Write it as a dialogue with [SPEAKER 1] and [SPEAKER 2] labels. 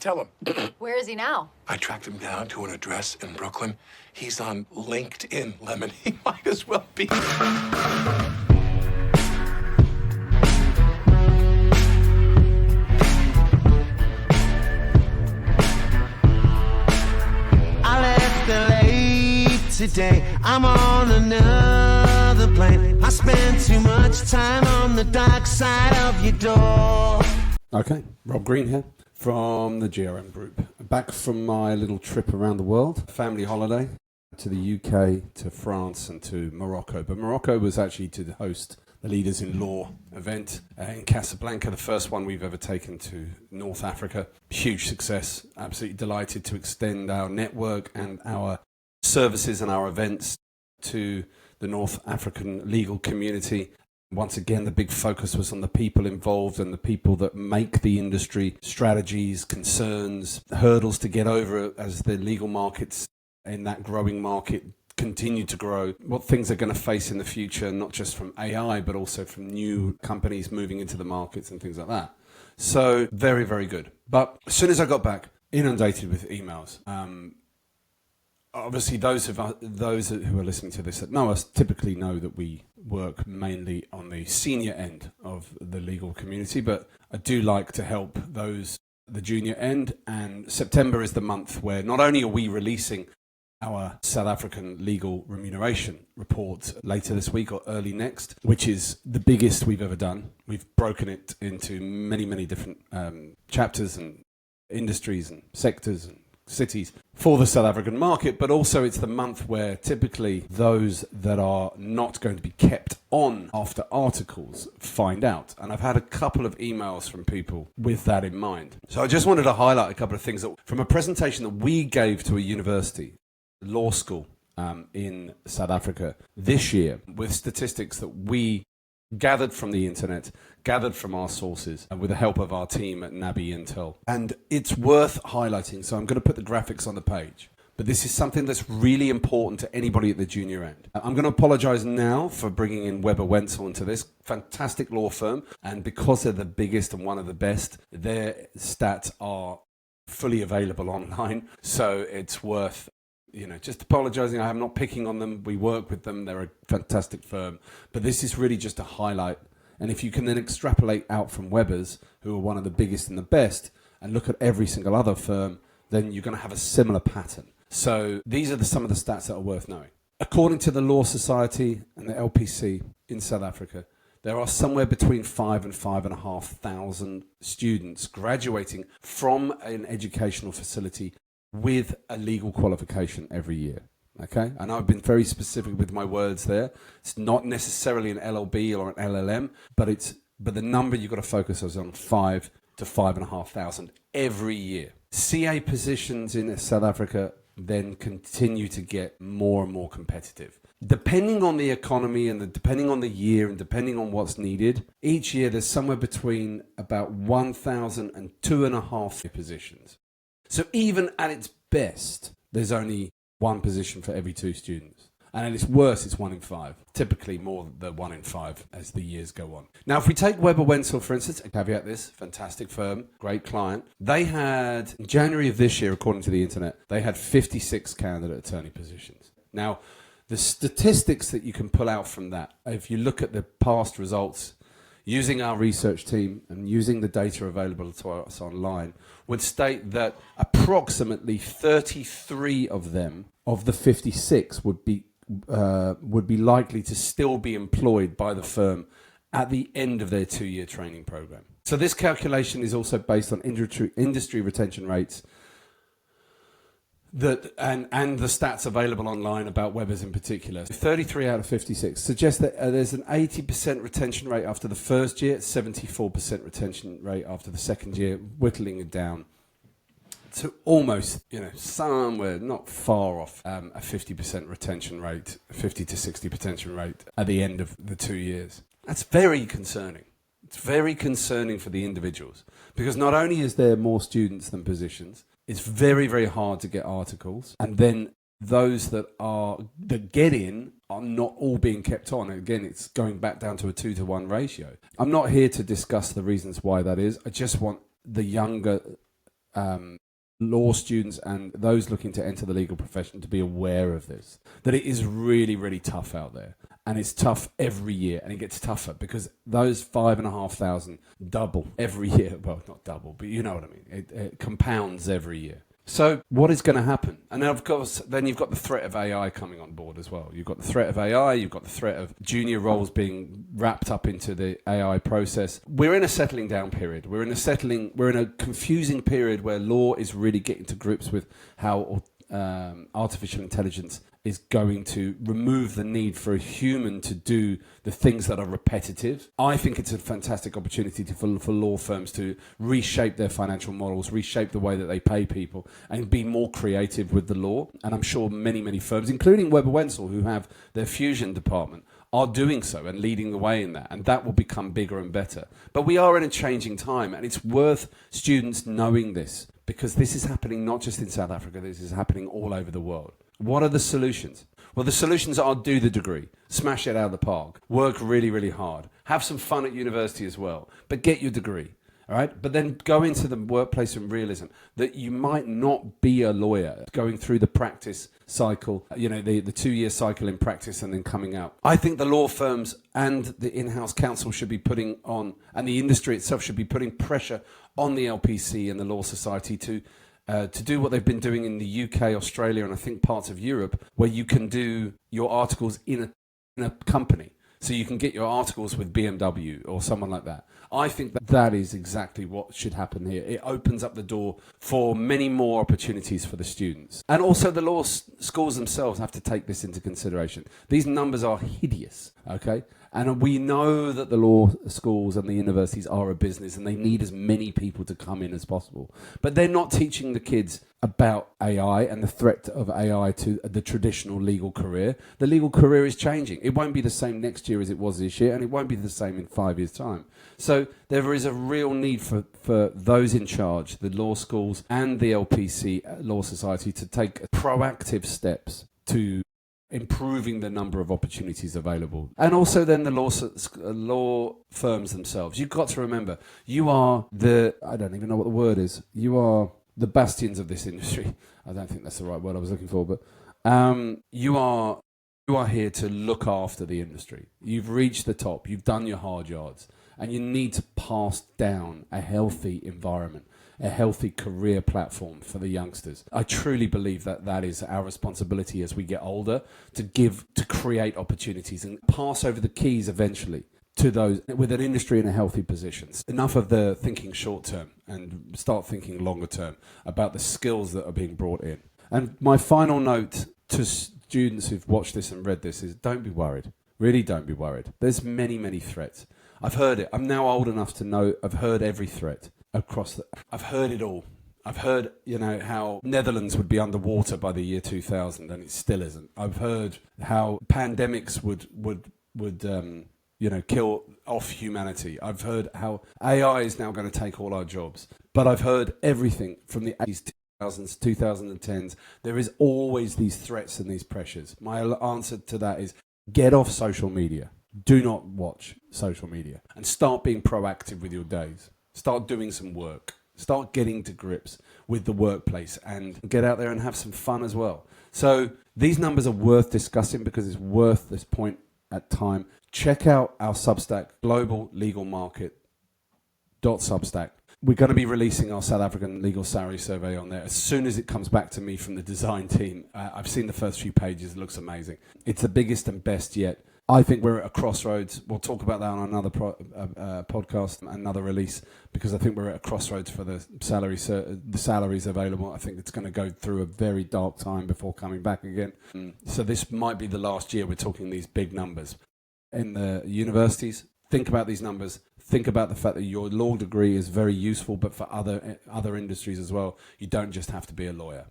[SPEAKER 1] tell him.
[SPEAKER 2] Where is he now?
[SPEAKER 1] I tracked him down to an address in Brooklyn. He's on LinkedIn, Lemon. He might as well be.
[SPEAKER 3] Today I'm on another plane. I spend too much time on the dark side of your door.
[SPEAKER 4] Okay, Rob Green here from the GRM Group. Back from my little trip around the world, family holiday to the UK, to France and to Morocco. But Morocco was actually to host the Leaders in Law event in Casablanca, the first one we've ever taken to North Africa. Huge success, absolutely delighted to extend our network and our services and our events to the North African legal community. Once again, the big focus was on the people involved and the people that make the industry, strategies, concerns, hurdles to get over as the legal markets in that growing market continue to grow, what things are going to face in the future, not just from AI, but also from new companies moving into the markets and things like that. So very, very good. But as soon as I got back, inundated with emails. Obviously, those who are listening to this that know us typically know that we work mainly on the senior end of the legal community, but I do like to help those the junior end. And September is the month where not only are we releasing our South African legal remuneration report later this week or early next, which is the biggest we've ever done. We've broken it into many, many different chapters and industries and sectors and cities for the South African market, but also it's the month where typically those that are not going to be kept on after articles find out. And I've had a couple of emails from people with that in mind. So I just wanted to highlight a couple of things that, from a presentation that we gave to a university, law school in South Africa this year, with statistics that we gathered from the internet, gathered from our sources, and with the help of our team at Nabi Intel. And it's worth highlighting, so I'm going to put the graphics on the page. But this is something that's really important to anybody at the junior end. I'm going to apologize now for bringing in Webber Wentzel into this fantastic law firm. And because they're the biggest and one of the best, their stats are fully available online. So it's worth just apologizing. I'm not picking on them. We work with them. They're a fantastic firm. But this is really just a highlight. And if you can then extrapolate out from Webber's, who are one of the biggest and the best, and look at every single other firm, then you're going to have a similar pattern. So these are some of the stats that are worth knowing. According to the Law Society and the LPC in South Africa, there are somewhere between 5,000 and 5,500 students graduating from an educational facility with a legal qualification every year. Okay, and I've been very specific with my words there. It's not necessarily an LLB or an LLM, but the number you've got to focus on 5,000 to 5,500 every year. CA positions in South Africa then continue to get more and more competitive. Depending on the economy and depending on the year and depending on what's needed, each year there's somewhere between about 1,000 and 2,500 positions. So even at its best, there's only one position for every 2 students. And at its worst, it's 1 in 5. Typically more than 1 in 5 as the years go on. Now, if we take Webber Wentzel, for instance, I caveat this, fantastic firm, great client. They had, in January of this year, according to the internet, they had 56 candidate attorney positions. Now, the statistics that you can pull out from that, if you look at the past results, using our research team and using the data available to us online, would state that approximately 33 of them, of the 56, would be likely to still be employed by the firm at the end of their 2-year training program. So this calculation is also based on industry retention rates and the stats available online about Webber's in particular. 33 out of 56 suggests that there's an 80% retention rate after the first year, 74% retention rate after the second year, whittling it down to almost, somewhere not far off a 50% retention rate, 50 to 60 retention rate at the end of the 2 years. That's very concerning. It's very concerning for the individuals because not only is there more students than positions, it's very, very hard to get articles. And then those that get in are not all being kept on. Again, it's going back down to a 2-to-1 ratio. I'm not here to discuss the reasons why that is. I just want the younger law students and those looking to enter the legal profession to be aware of this, that it is really, really tough out there. And it's tough every year, and it gets tougher because those 5,500 double every year. Well, not double, but you know what I mean. It compounds every year. So what is going to happen? And then, of course, then you've got the threat of AI coming on board as well. You've got the threat of AI. You've got the threat of junior roles being wrapped up into the AI process. We're in a settling down period. We're in a confusing period where law is really getting to grips with how artificial intelligence is going to remove the need for a human to do the things that are repetitive. I think it's a fantastic opportunity for law firms to reshape their financial models, reshape the way that they pay people, and be more creative with the law. And I'm sure many, many firms, including Webber Wentzel, who have their fusion department, are doing so and leading the way in that. And that will become bigger and better. But we are in a changing time, and it's worth students knowing this, because this is happening not just in South Africa, this is happening all over the world. What are the solutions? Well, the solutions are do the degree, smash it out of the park, work really, really hard, have some fun at university as well, but get your degree, all right? But then go into the workplace in realism that you might not be a lawyer going through the practice cycle, the 2-year cycle in practice and then coming out. I think the law firms and the in-house counsel should be putting on, and the industry itself should be putting pressure on the LPC and the Law Society to do what they've been doing in the UK, Australia, and I think parts of Europe, where you can do your articles in a company. So you can get your articles with BMW or someone like that. I think that is exactly what should happen here. It opens up the door for many more opportunities for the students. And also the law schools themselves have to take this into consideration. These numbers are hideous, okay? And we know that the law schools and the universities are a business and they need as many people to come in as possible. But they're not teaching the kids about AI and the threat of AI to the traditional legal career. The legal career is changing. It won't be the same next year as it was this year, and it won't be the same in 5 years' time. So there is a real need for those in charge, the law schools and the LPC Law Society, to take proactive steps to improving the number of opportunities available. And also then the law firms themselves. You've got to remember, you are I don't even know what the word is. You are the bastions of this industry. I don't think that's the right word I was looking for, but you are here to look after the industry. You've reached the top. You've done your hard yards. And you need to pass down a healthy environment, a healthy career platform for the youngsters. I truly believe that is our responsibility as we get older, to create opportunities and pass over the keys eventually to those with an industry in a healthy position. Enough of the thinking short term and start thinking longer term about the skills that are being brought in. And my final note to students who've watched this and read this is don't be worried. Really don't be worried. There's many, many threats. I've heard it. I'm now old enough to know I've heard every threat I've heard it all. I've heard, how Netherlands would be underwater by the year 2000 and it still isn't. I've heard how pandemics would kill off humanity. I've heard how AI is now going to take all our jobs. But I've heard everything from the 80s, 2000s, 2010s. There is always these threats and these pressures. My answer to that is get off social media. Do not watch social media and start being proactive with your days. Start doing some work. Start getting to grips with the workplace and get out there and have some fun as well. So these numbers are worth discussing because it's worth this point at time. Check out our Substack, globallegalmarket.substack. We're going to be releasing our South African legal salary survey on there as soon as it comes back to me from the design team. I've seen the first few pages. It looks amazing. It's the biggest and best yet. I think we're at a crossroads. We'll talk about that on another podcast, another release, because I think we're at a crossroads for the salaries available. I think it's going to go through a very dark time before coming back again. So this might be the last year we're talking these big numbers. In the universities, think about these numbers. Think about the fact that your law degree is very useful, but for other industries as well, you don't just have to be a lawyer.